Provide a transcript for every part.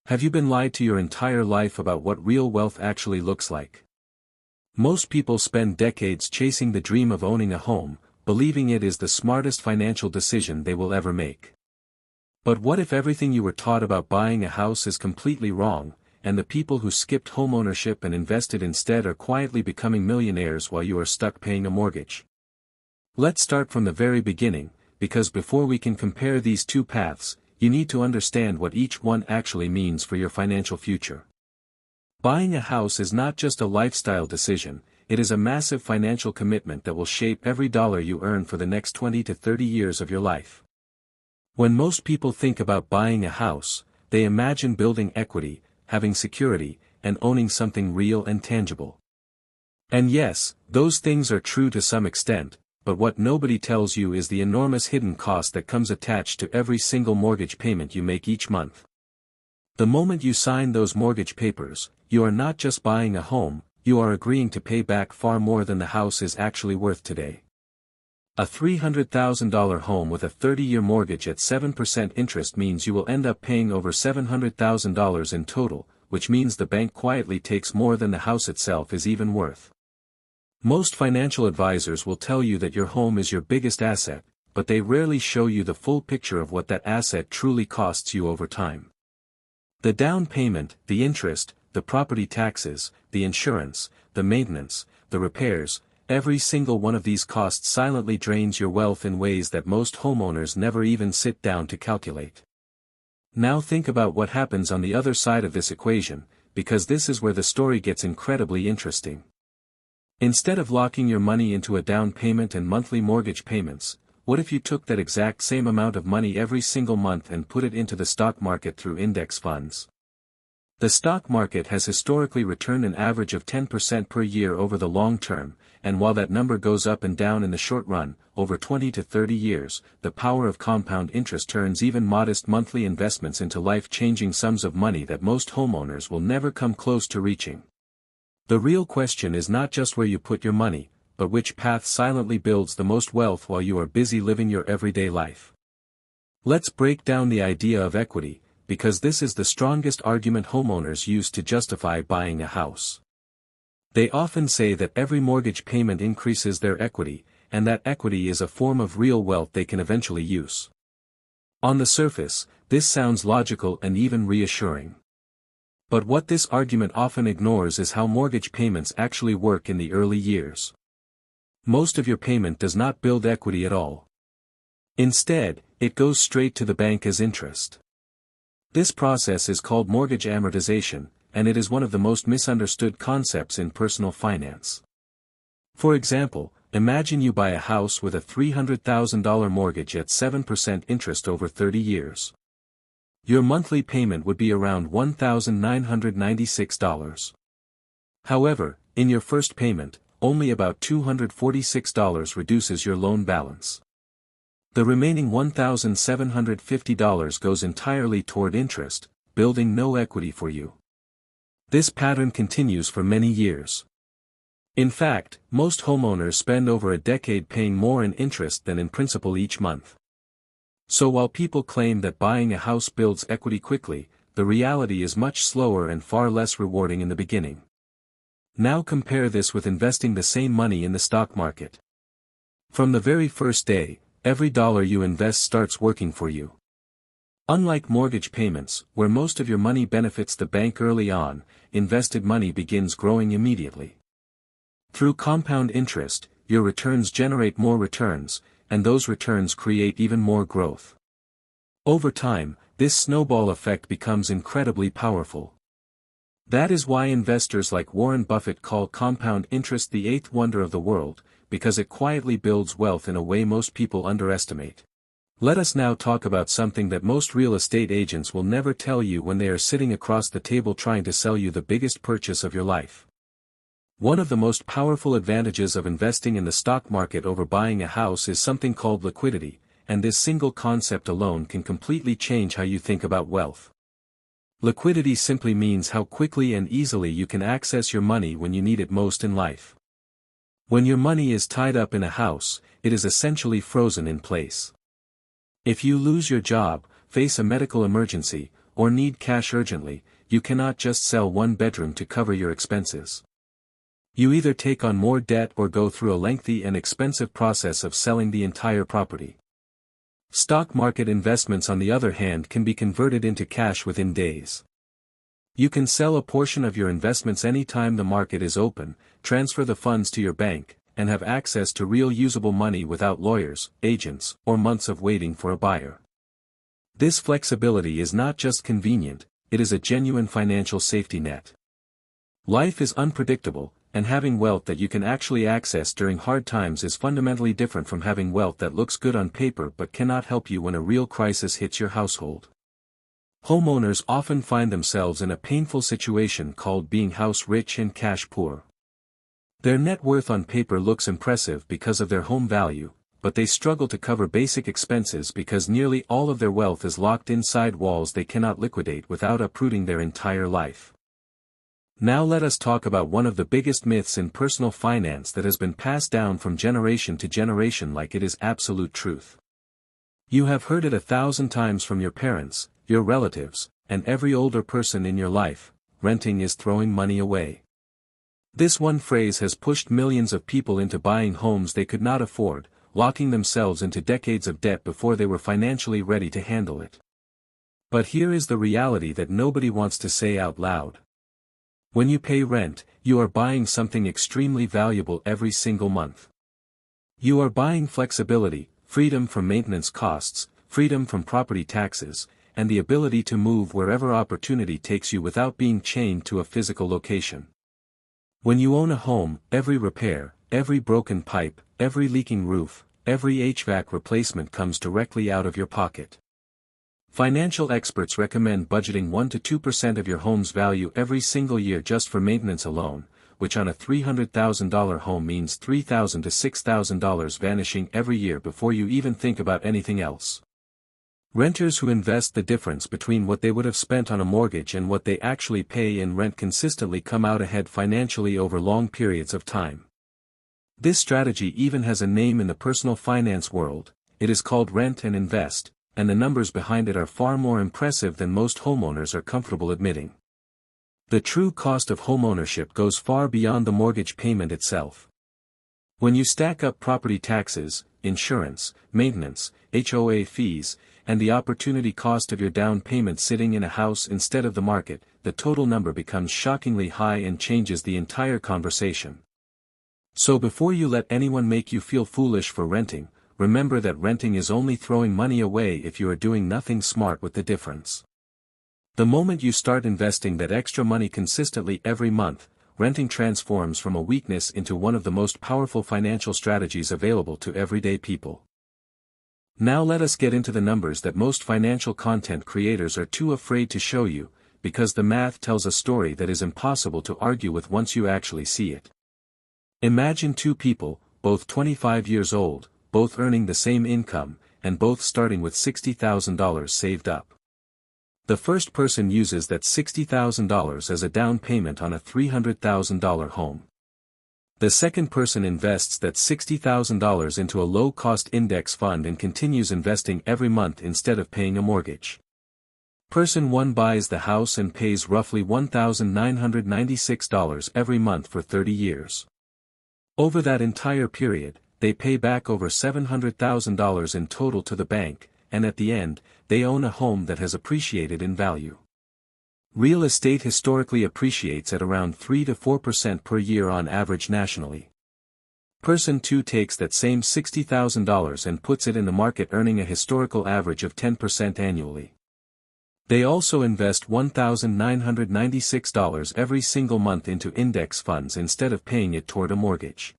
Have you been lied to your entire life about what real wealth actually looks like? Most people spend decades chasing the dream of owning a home, believing it is the smartest financial decision they will ever make. But what if everything you were taught about buying a house is completely wrong, and the people who skipped homeownership and invested instead are quietly becoming millionaires while you are stuck paying a mortgage? Let's start from the very beginning, because before we can compare these two paths, you need to understand what each one actually means for your financial future. Buying a house is not just a lifestyle decision, it is a massive financial commitment that will shape every dollar you earn for the next 20 to 30 years of your life. When most people think about buying a house, they imagine building equity, having security, and owning something real and tangible. And yes, those things are true to some extent, but what nobody tells you is the enormous hidden cost that comes attached to every single mortgage payment you make each month. The moment you sign those mortgage papers, you are not just buying a home, you are agreeing to pay back far more than the house is actually worth today. A $300,000 home with a 30-year mortgage at 7% interest means you will end up paying over $700,000 in total, which means the bank quietly takes more than the house itself is even worth. Most financial advisors will tell you that your home is your biggest asset, but they rarely show you the full picture of what that asset truly costs you over time. The down payment, the interest, the property taxes, the insurance, the maintenance, the repairs, every single one of these costs silently drains your wealth in ways that most homeowners never even sit down to calculate. Now think about what happens on the other side of this equation, because this is where the story gets incredibly interesting. Instead of locking your money into a down payment and monthly mortgage payments, what if you took that exact same amount of money every single month and put it into the stock market through index funds? The stock market has historically returned an average of 10% per year over the long term, and while that number goes up and down in the short run, over 20 to 30 years, the power of compound interest turns even modest monthly investments into life-changing sums of money that most homeowners will never come close to reaching. The real question is not just where you put your money, but which path silently builds the most wealth while you are busy living your everyday life. Let's break down the idea of equity, because this is the strongest argument homeowners use to justify buying a house. They often say that every mortgage payment increases their equity, and that equity is a form of real wealth they can eventually use. On the surface, this sounds logical and even reassuring. But what this argument often ignores is how mortgage payments actually work in the early years. Most of your payment does not build equity at all. Instead, it goes straight to the bank as interest. This process is called mortgage amortization, and it is one of the most misunderstood concepts in personal finance. For example, imagine you buy a house with a $300,000 mortgage at 7% interest over 30 years. Your monthly payment would be around $1,996. However, in your first payment, only about $246 reduces your loan balance. The remaining $1,750 goes entirely toward interest, building no equity for you. This pattern continues for many years. In fact, most homeowners spend over a decade paying more in interest than in principal each month. So while people claim that buying a house builds equity quickly, the reality is much slower and far less rewarding in the beginning. Now compare this with investing the same money in the stock market. From the very first day, every dollar you invest starts working for you. Unlike mortgage payments, where most of your money benefits the bank early on, invested money begins growing immediately. Through compound interest, your returns generate more returns, and those returns create even more growth. Over time, this snowball effect becomes incredibly powerful. That is why investors like Warren Buffett call compound interest the eighth wonder of the world, because it quietly builds wealth in a way most people underestimate. Let us now talk about something that most real estate agents will never tell you when they are sitting across the table trying to sell you the biggest purchase of your life. One of the most powerful advantages of investing in the stock market over buying a house is something called liquidity, and this single concept alone can completely change how you think about wealth. Liquidity simply means how quickly and easily you can access your money when you need it most in life. When your money is tied up in a house, it is essentially frozen in place. If you lose your job, face a medical emergency, or need cash urgently, you cannot just sell one bedroom to cover your expenses. You either take on more debt or go through a lengthy and expensive process of selling the entire property. Stock market investments, on the other hand, can be converted into cash within days. You can sell a portion of your investments anytime the market is open, transfer the funds to your bank, and have access to real usable money without lawyers, agents, or months of waiting for a buyer. This flexibility is not just convenient, it is a genuine financial safety net. Life is unpredictable, and having wealth that you can actually access during hard times is fundamentally different from having wealth that looks good on paper but cannot help you when a real crisis hits your household. Homeowners often find themselves in a painful situation called being house rich and cash poor. Their net worth on paper looks impressive because of their home value, but they struggle to cover basic expenses because nearly all of their wealth is locked inside walls they cannot liquidate without uprooting their entire life. Now let us talk about one of the biggest myths in personal finance that has been passed down from generation to generation like it is absolute truth. You have heard it 1,000 times from your parents, your relatives, and every older person in your life: renting is throwing money away. This one phrase has pushed millions of people into buying homes they could not afford, locking themselves into decades of debt before they were financially ready to handle it. But here is the reality that nobody wants to say out loud. When you pay rent, you are buying something extremely valuable every single month. You are buying flexibility, freedom from maintenance costs, freedom from property taxes, and the ability to move wherever opportunity takes you without being chained to a physical location. When you own a home, every repair, every broken pipe, every leaking roof, every HVAC replacement comes directly out of your pocket. Financial experts recommend budgeting 1 to 2% of your home's value every single year just for maintenance alone, which on a $300,000 home means $3,000 to $6,000 vanishing every year before you even think about anything else. Renters who invest the difference between what they would have spent on a mortgage and what they actually pay in rent consistently come out ahead financially over long periods of time. This strategy even has a name in the personal finance world. It is called rent and invest, and the numbers behind it are far more impressive than most homeowners are comfortable admitting. The true cost of homeownership goes far beyond the mortgage payment itself. When you stack up property taxes, insurance, maintenance, HOA fees, and the opportunity cost of your down payment sitting in a house instead of the market, the total number becomes shockingly high and changes the entire conversation. So before you let anyone make you feel foolish for renting, remember that renting is only throwing money away if you are doing nothing smart with the difference. The moment you start investing that extra money consistently every month, renting transforms from a weakness into one of the most powerful financial strategies available to everyday people. Now let us get into the numbers that most financial content creators are too afraid to show you, because the math tells a story that is impossible to argue with once you actually see it. Imagine two people, both 25 years old, both earning the same income, and both starting with $60,000 saved up. The first person uses that $60,000 as a down payment on a $300,000 home. The second person invests that $60,000 into a low-cost index fund and continues investing every month instead of paying a mortgage. Person 1 buys the house and pays roughly $1,996 every month for 30 years. Over that entire period, they pay back over $700,000 in total to the bank, and at the end, they own a home that has appreciated in value. Real estate historically appreciates at around 3 to 4% per year on average nationally. Person 2 takes that same $60,000 and puts it in the market, earning a historical average of 10% annually. They also invest $1,996 every single month into index funds instead of paying it toward a mortgage.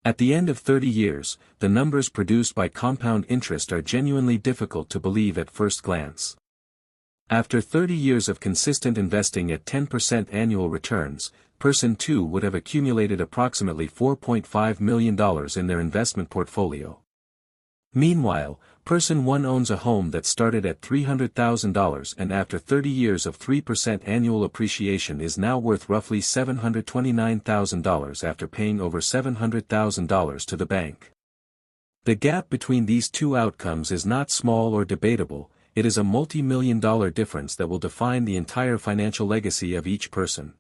At the end of 30 years, the numbers produced by compound interest are genuinely difficult to believe at first glance. After 30 years of consistent investing at 10% annual returns, Person 2 would have accumulated approximately $4.5 million in their investment portfolio. Meanwhile, Person 1 owns a home that started at $300,000 and after 30 years of 3% annual appreciation is now worth roughly $729,000 after paying over $700,000 to the bank. The gap between these two outcomes is not small or debatable, it is a multi-million-dollar difference that will define the entire financial legacy of each person.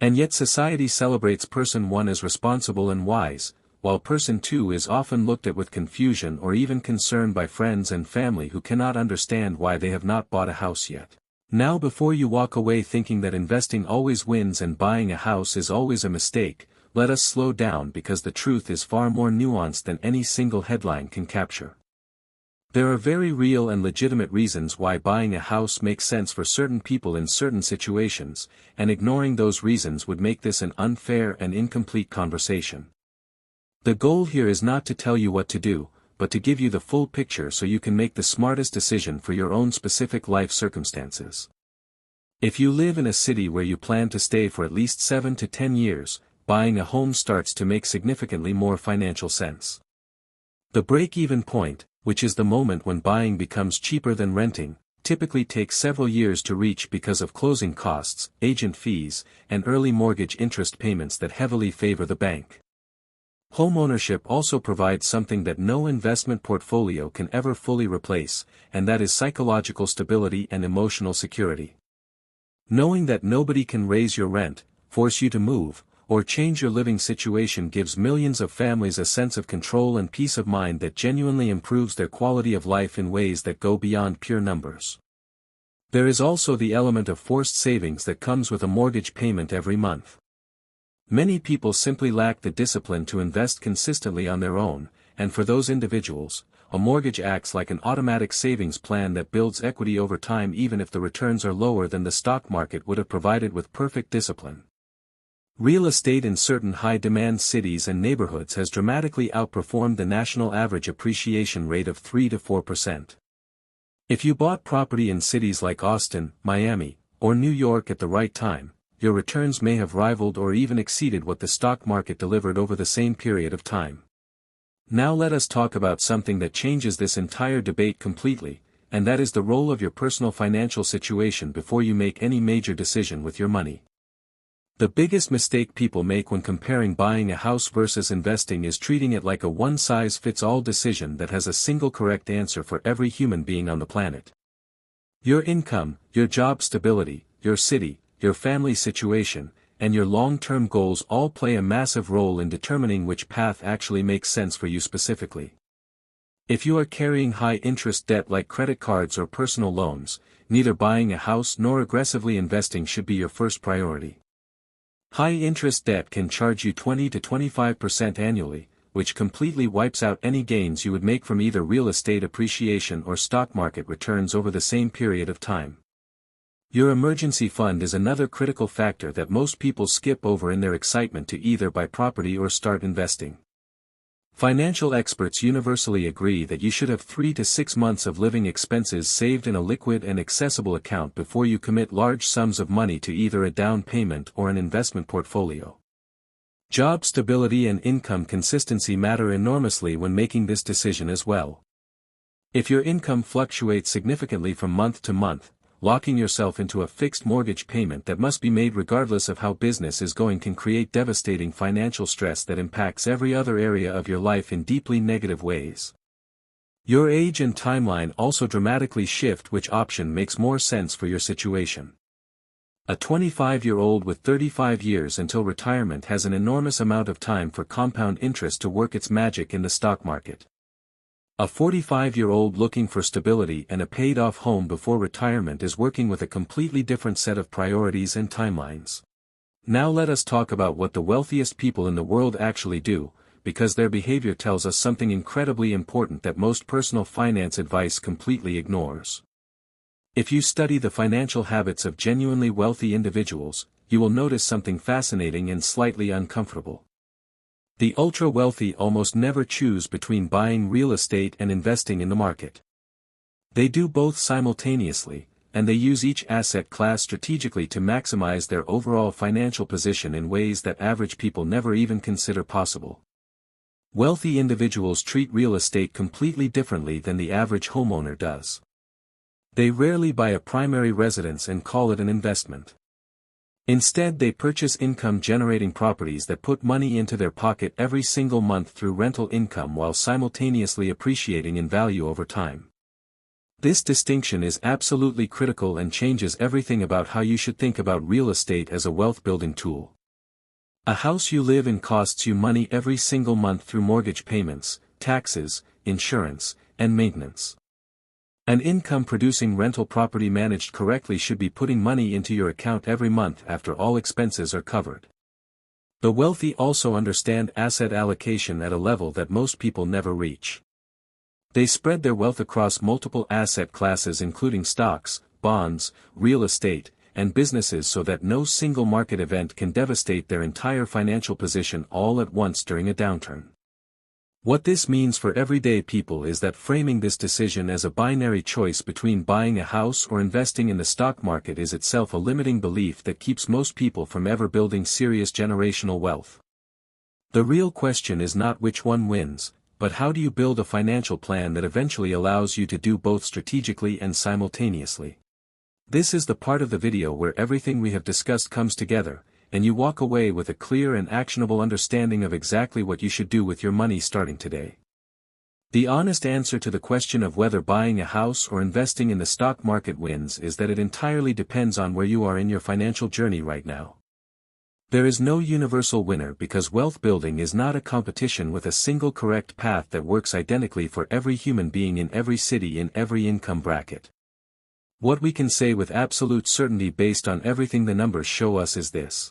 And yet society celebrates person 1 as responsible and wise, while person 2 is often looked at with confusion or even concern by friends and family who cannot understand why they have not bought a house yet. Now, before you walk away thinking that investing always wins and buying a house is always a mistake, let us slow down, because the truth is far more nuanced than any single headline can capture. There are very real and legitimate reasons why buying a house makes sense for certain people in certain situations, and ignoring those reasons would make this an unfair and incomplete conversation. The goal here is not to tell you what to do, but to give you the full picture so you can make the smartest decision for your own specific life circumstances. If you live in a city where you plan to stay for at least 7 to 10 years, buying a home starts to make significantly more financial sense. The break-even point, which is the moment when buying becomes cheaper than renting, typically takes several years to reach because of closing costs, agent fees, and early mortgage interest payments that heavily favor the bank. Homeownership also provides something that no investment portfolio can ever fully replace, and that is psychological stability and emotional security. Knowing that nobody can raise your rent, force you to move, or change your living situation gives millions of families a sense of control and peace of mind that genuinely improves their quality of life in ways that go beyond pure numbers. There is also the element of forced savings that comes with a mortgage payment every month. Many people simply lack the discipline to invest consistently on their own, and for those individuals, a mortgage acts like an automatic savings plan that builds equity over time even if the returns are lower than the stock market would have provided with perfect discipline. Real estate in certain high-demand cities and neighborhoods has dramatically outperformed the national average appreciation rate of 3 to 4%. If you bought property in cities like Austin, Miami, or New York at the right time, your returns may have rivaled or even exceeded what the stock market delivered over the same period of time. Now let us talk about something that changes this entire debate completely, and that is the role of your personal financial situation before you make any major decision with your money. The biggest mistake people make when comparing buying a house versus investing is treating it like a one-size-fits-all decision that has a single correct answer for every human being on the planet. Your income, your job stability, your city, your family situation, and your long-term goals all play a massive role in determining which path actually makes sense for you specifically. If you are carrying high-interest debt like credit cards or personal loans, neither buying a house nor aggressively investing should be your first priority. High-interest debt can charge you 20 to 25% annually, which completely wipes out any gains you would make from either real estate appreciation or stock market returns over the same period of time. Your emergency fund is another critical factor that most people skip over in their excitement to either buy property or start investing. Financial experts universally agree that you should have 3 to 6 months of living expenses saved in a liquid and accessible account before you commit large sums of money to either a down payment or an investment portfolio. Job stability and income consistency matter enormously when making this decision as well. If your income fluctuates significantly from month to month, locking yourself into a fixed mortgage payment that must be made regardless of how business is going can create devastating financial stress that impacts every other area of your life in deeply negative ways. Your age and timeline also dramatically shift which option makes more sense for your situation. A 25-year-old with 35 years until retirement has an enormous amount of time for compound interest to work its magic in the stock market. A 45-year-old looking for stability and a paid-off home before retirement is working with a completely different set of priorities and timelines. Now let us talk about what the wealthiest people in the world actually do, because their behavior tells us something incredibly important that most personal finance advice completely ignores. If you study the financial habits of genuinely wealthy individuals, you will notice something fascinating and slightly uncomfortable. The ultra-wealthy almost never choose between buying real estate and investing in the market. They do both simultaneously, and they use each asset class strategically to maximize their overall financial position in ways that average people never even consider possible. Wealthy individuals treat real estate completely differently than the average homeowner does. They rarely buy a primary residence and call it an investment. Instead, they purchase income-generating properties that put money into their pocket every single month through rental income while simultaneously appreciating in value over time. This distinction is absolutely critical and changes everything about how you should think about real estate as a wealth-building tool. A house you live in costs you money every single month through mortgage payments, taxes, insurance, and maintenance. An income-producing rental property managed correctly should be putting money into your account every month after all expenses are covered. The wealthy also understand asset allocation at a level that most people never reach. They spread their wealth across multiple asset classes including stocks, bonds, real estate, and businesses so that no single market event can devastate their entire financial position all at once during a downturn. What this means for everyday people is that framing this decision as a binary choice between buying a house or investing in the stock market is itself a limiting belief that keeps most people from ever building serious generational wealth. The real question is not which one wins, but how do you build a financial plan that eventually allows you to do both strategically and simultaneously. This is the part of the video where everything we have discussed comes together, and you walk away with a clear and actionable understanding of exactly what you should do with your money starting today. The honest answer to the question of whether buying a house or investing in the stock market wins is that it entirely depends on where you are in your financial journey right now. There is no universal winner because wealth building is not a competition with a single correct path that works identically for every human being in every city in every income bracket. What we can say with absolute certainty based on everything the numbers show us is this.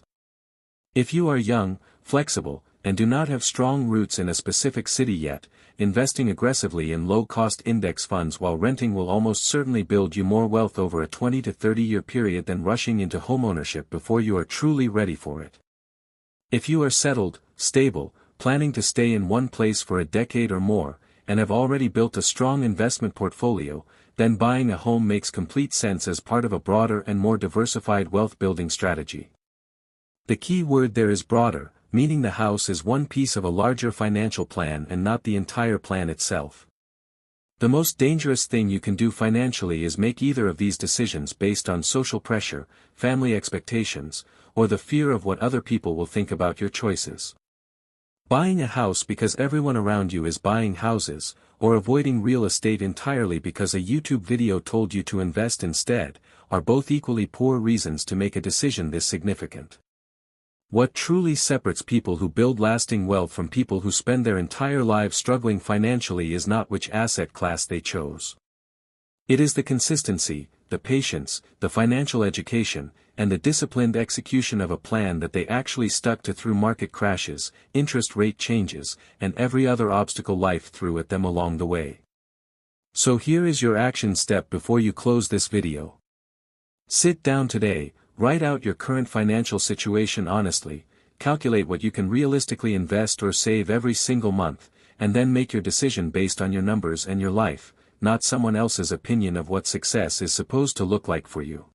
If you are young, flexible, and do not have strong roots in a specific city yet, investing aggressively in low-cost index funds while renting will almost certainly build you more wealth over a 20 to 30-year period than rushing into homeownership before you are truly ready for it. If you are settled, stable, planning to stay in one place for a decade or more, and have already built a strong investment portfolio, then buying a home makes complete sense as part of a broader and more diversified wealth-building strategy. The key word there is broader, meaning the house is one piece of a larger financial plan and not the entire plan itself. The most dangerous thing you can do financially is make either of these decisions based on social pressure, family expectations, or the fear of what other people will think about your choices. Buying a house because everyone around you is buying houses, or avoiding real estate entirely because a YouTube video told you to invest instead, are both equally poor reasons to make a decision this significant. What truly separates people who build lasting wealth from people who spend their entire lives struggling financially is not which asset class they chose. It is the consistency, the patience, the financial education, and the disciplined execution of a plan that they actually stuck to through market crashes, interest rate changes, and every other obstacle life threw at them along the way. So here is your action step before you close this video. Sit down today, write out your current financial situation honestly, calculate what you can realistically invest or save every single month, and then make your decision based on your numbers and your life, not someone else's opinion of what success is supposed to look like for you.